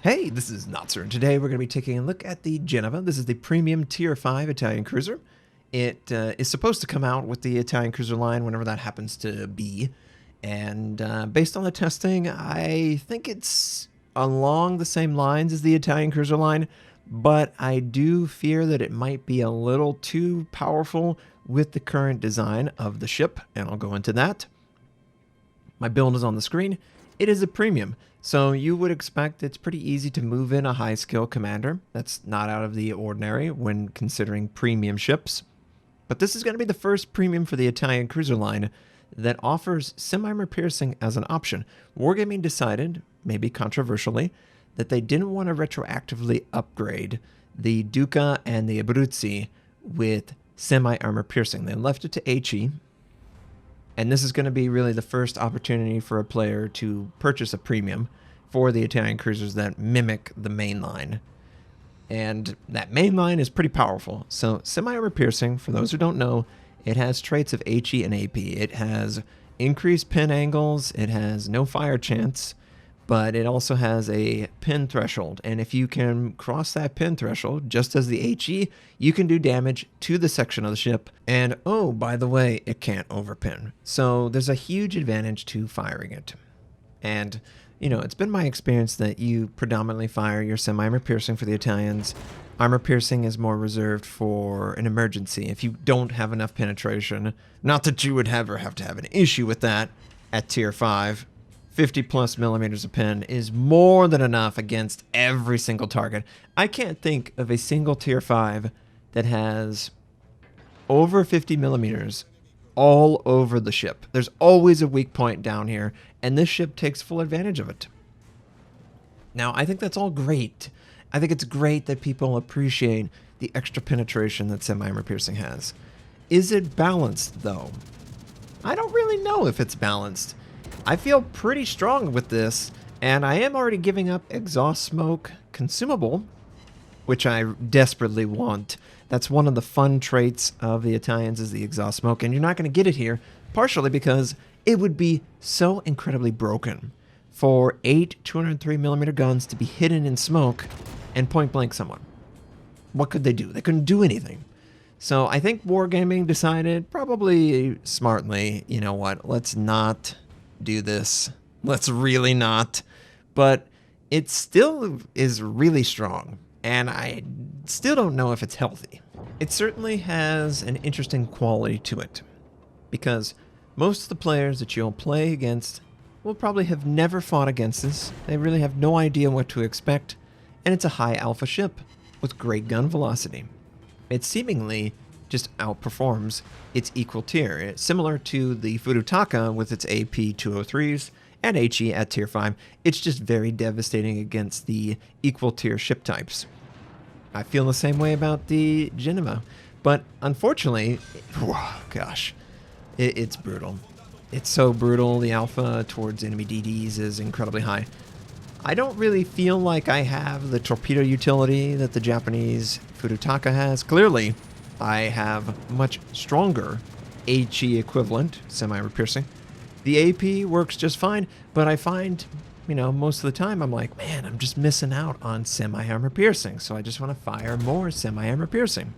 Hey, this is Notser, and today we're going to be taking a look at the Genova. This is the premium Tier 5 Italian cruiser. It is supposed to come out with the Italian cruiser line whenever that happens to be. And based on the testing, I think it's along the same lines as the Italian cruiser line, but I do fear that it might be a little too powerful with the current design of the ship, and I'll go into that. My build is on the screen. It is a premium, so you would expect it's pretty easy to move in a high-skill commander. That's not out of the ordinary when considering premium ships. But this is going to be the first premium for the Italian cruiser line that offers semi-armor piercing as an option. Wargaming decided, maybe controversially, that they didn't want to retroactively upgrade the Duca and the Abruzzi with semi-armor piercing. They left it to HE. And this is going to be really the first opportunity for a player to purchase a premium for the Italian cruisers that mimic the main line. And that main line is pretty powerful. So semi-armor piercing, for those who don't know, it has traits of HE and AP. It has increased pin angles, it has no fire chance, but it also has a pin threshold. And if you can cross that pin threshold, just as the HE, you can do damage to the section of the ship. And oh, by the way, it can't overpin. So there's a huge advantage to firing it. And, you know, it's been my experience that you predominantly fire your semi-armor piercing for the Italians. Armor piercing is more reserved for an emergency. If you don't have enough penetration, not that you would ever have to have an issue with that at tier 5, 50 plus millimeters of pin is more than enough against every single target. I can't think of a single tier 5 that has over 50 millimeters all over the ship. There's always a weak point down here, and this ship takes full advantage of it. Now, I think that's all great. I think it's great that people appreciate the extra penetration that semi-armor piercing has. Is it balanced, though? I don't really know if it's balanced. I feel pretty strong with this, and I am already giving up exhaust smoke consumable, which I desperately want. That's one of the fun traits of the Italians is the exhaust smoke, and you're not going to get it here, partially because it would be so incredibly broken for 8 203mm guns to be hidden in smoke and point blank someone. What could they do? They couldn't do anything. So I think Wargaming decided, probably smartly, you know what, let's not do this. Let's really not. But it still is really strong, and I still don't know if it's healthy. It certainly has an interesting quality to it, because most of the players that you'll play against will probably have never fought against this. They really have no idea what to expect, and it's a high alpha ship with great gun velocity. It seemingly just outperforms its equal tier. It's similar to the Furutaka with its AP 203s and HE at tier 5. It's just very devastating against the equal tier ship types. I feel the same way about the Genova, but unfortunately, it's brutal. It's so brutal. The alpha towards enemy DDs is incredibly high. I don't really feel like I have the torpedo utility that the Japanese Furutaka has. Clearly, I have much stronger HE equivalent, semi-armor piercing. The AP works just fine, but I find, you know, most of the time I'm like, man, I'm just missing out on semi-armor piercing, so I just want to fire more semi-armor piercing.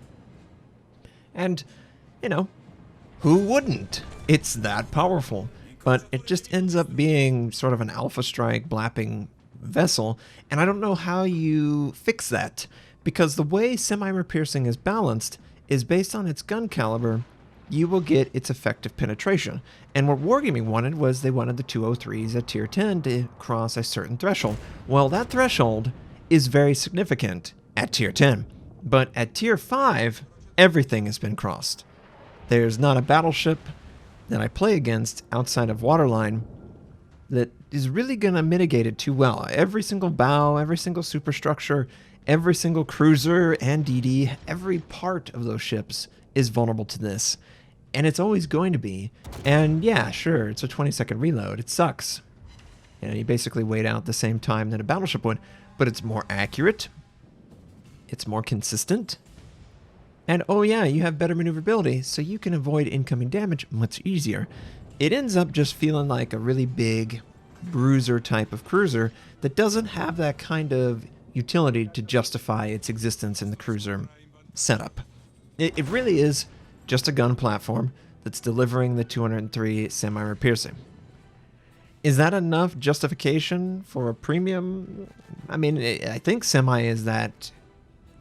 And, you know, who wouldn't? It's that powerful, but it just ends up being sort of an alpha strike blapping vessel, and I don't know how you fix that, because the way semi-armor piercing is balanced is based on its gun caliber. You will get its effective penetration. And what Wargaming wanted was they wanted the 203s at tier 10 to cross a certain threshold. Well, that threshold is very significant at tier 10. But at tier 5, everything has been crossed. There's not a battleship that I play against outside of Waterline that is really going to mitigate it too well. Every single bow, every single superstructure, every single cruiser and DD, every part of those ships is vulnerable to this. And it's always going to be. And yeah, sure, it's a 20-second reload. It sucks. You know, you basically wait out the same time that a battleship would, but it's more accurate. It's more consistent. And oh yeah, you have better maneuverability, so you can avoid incoming damage much easier. It ends up just feeling like a really big bruiser type of cruiser that doesn't have that kind of utility to justify its existence in the cruiser setup. It really is just a gun platform that's delivering the 203 semi piercing. Is that enough justification for a premium? I mean, I think semi is that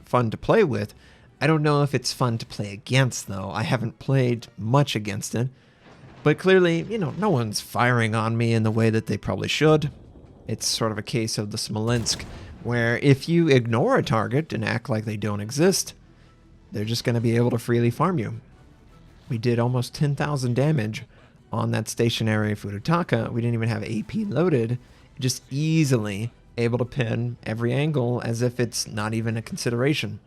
fun to play with. I don't know if it's fun to play against, though. I haven't played much against it. But clearly, no one's firing on me in the way that they probably should. It's sort of a case of the Smolensk, where if you ignore a target and act like they don't exist, they're just going to be able to freely farm you. We did almost 10,000 damage on that stationary Fudotaka. We didn't even have AP loaded, just easily able to pin every angle as if it's not even a consideration.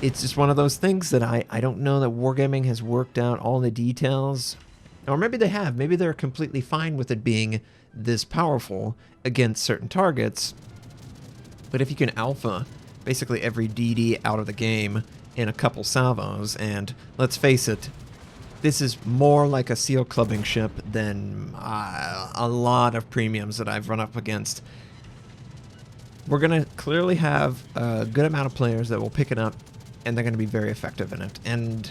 It's just one of those things that I don't know that Wargaming has worked out all the details. Or maybe they have. Maybe they're completely fine with it being this powerful against certain targets. But if you can alpha basically every DD out of the game in a couple salvos, and let's face it, this is more like a SEAL clubbing ship than a lot of premiums that I've run up against. We're going to clearly have a good amount of players that will pick it up, and they're going to be very effective in it. And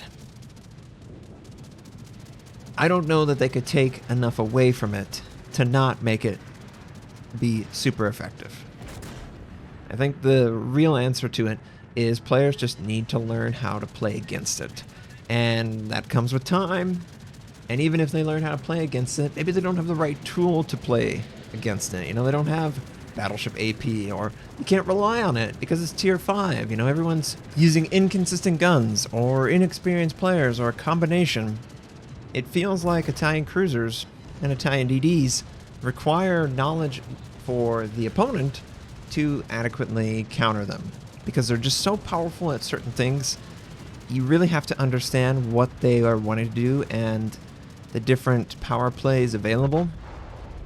I don't know that they could take enough away from it to not make it be super effective. I think the real answer to it is players just need to learn how to play against it. And that comes with time. And even if they learn how to play against it, maybe they don't have the right tool to play against it. They don't have Battleship AP, or you can't rely on it because it's tier 5. Everyone's using inconsistent guns or inexperienced players or a combination. It feels like Italian cruisers and Italian DDs require knowledge for the opponent to adequately counter them, because they're just so powerful at certain things. You really have to understand what they are wanting to do and the different power plays available,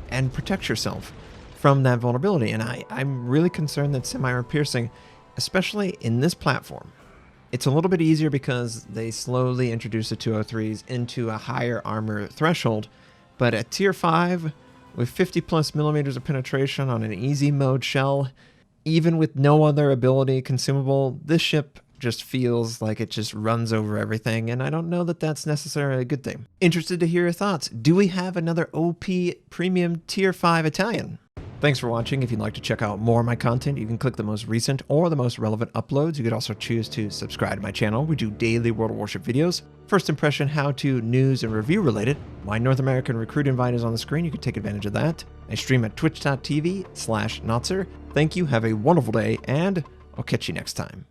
and protect yourself from that vulnerability. And I'm really concerned that semi-piercing, especially in this platform, it's a little bit easier because they slowly introduce the 203s into a higher armor threshold. But at tier 5, with 50 plus millimeters of penetration on an easy mode shell, even with no other ability consumable, this ship just feels like it just runs over everything, and I don't know that that's necessarily a good thing. Interested to hear your thoughts. Do we have another OP premium tier 5 Italian? Thanks for watching. If you'd like to check out more of my content, you can click the most recent or the most relevant uploads. You could also choose to subscribe to my channel. We do daily World of Warship videos. First impression, how-to, news, and review related. My North American recruit invite is on the screen. You can take advantage of that. I stream at twitch.tv/Notser. Thank you, have a wonderful day, and I'll catch you next time.